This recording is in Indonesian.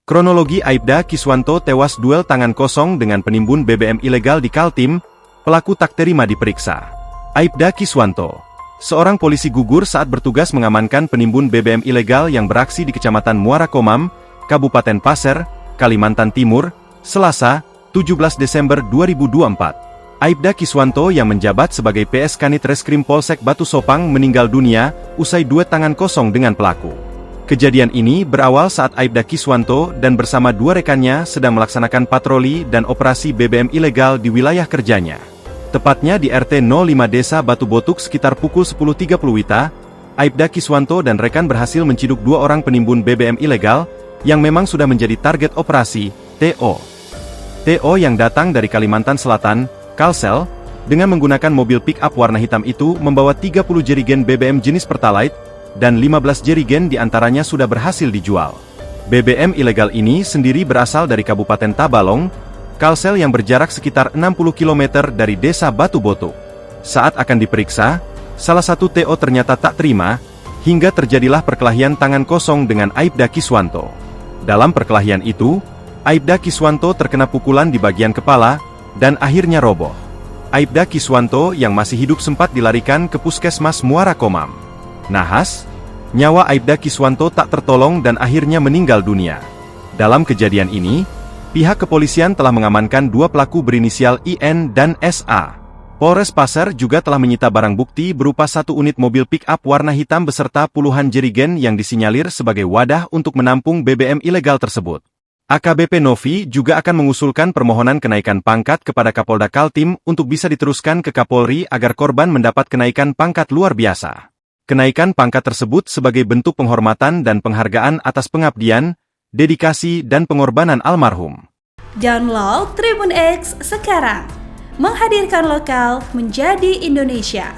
Kronologi Aibda Kiswanto tewas duel tangan kosong dengan penimbun BBM ilegal di Kaltim, pelaku tak terima diperiksa. Aibda Kiswanto, seorang polisi gugur saat bertugas mengamankan penimbun BBM ilegal yang beraksi di Kecamatan Muara Komam, Kabupaten Pasir, Kalimantan Timur, Selasa, 17 Desember 2024. Aibda Kiswanto yang menjabat sebagai PS Kanit Reskrim Polsek Batu Sopang meninggal dunia, usai duet tangan kosong dengan pelaku. Kejadian ini berawal saat Aibda Kiswanto dan bersama dua rekannya sedang melaksanakan patroli dan operasi BBM ilegal di wilayah kerjanya. Tepatnya di RT 05 Desa Batu Botuk sekitar pukul 10.30 WITA, Aibda Kiswanto dan rekan berhasil menciduk dua orang penimbun BBM ilegal, yang memang sudah menjadi target operasi, TO. TO yang datang dari Kalimantan Selatan, Kalsel, dengan menggunakan mobil pick-up warna hitam itu membawa 30 jerigen BBM jenis Pertalite, dan 15 jerigen diantaranya sudah berhasil dijual. BBM ilegal ini sendiri berasal dari Kabupaten Tabalong, Kalsel yang berjarak sekitar 60 km dari Desa Batu Botuk. Saat akan diperiksa, salah satu TO ternyata tak terima, hingga terjadilah perkelahian tangan kosong dengan Aibda Kiswanto. Dalam perkelahian itu, Aibda Kiswanto terkena pukulan di bagian kepala, dan akhirnya roboh. Aibda Kiswanto yang masih hidup sempat dilarikan ke Puskesmas Muara Komam. Nahas, nyawa Aibda Kiswanto tak tertolong dan akhirnya meninggal dunia. Dalam kejadian ini, pihak kepolisian telah mengamankan dua pelaku berinisial IN dan SA. Polres Pasir juga telah menyita barang bukti berupa satu unit mobil pick-up warna hitam beserta puluhan jerigen yang disinyalir sebagai wadah untuk menampung BBM ilegal tersebut. AKBP Novi juga akan mengusulkan permohonan kenaikan pangkat kepada Kapolda Kaltim untuk bisa diteruskan ke Kapolri agar korban mendapat kenaikan pangkat luar biasa. Kenaikan pangkat tersebut sebagai bentuk penghormatan dan penghargaan atas pengabdian, dedikasi dan pengorbanan almarhum. Download Tribun X sekarang, menghadirkan lokal menjadi Indonesia.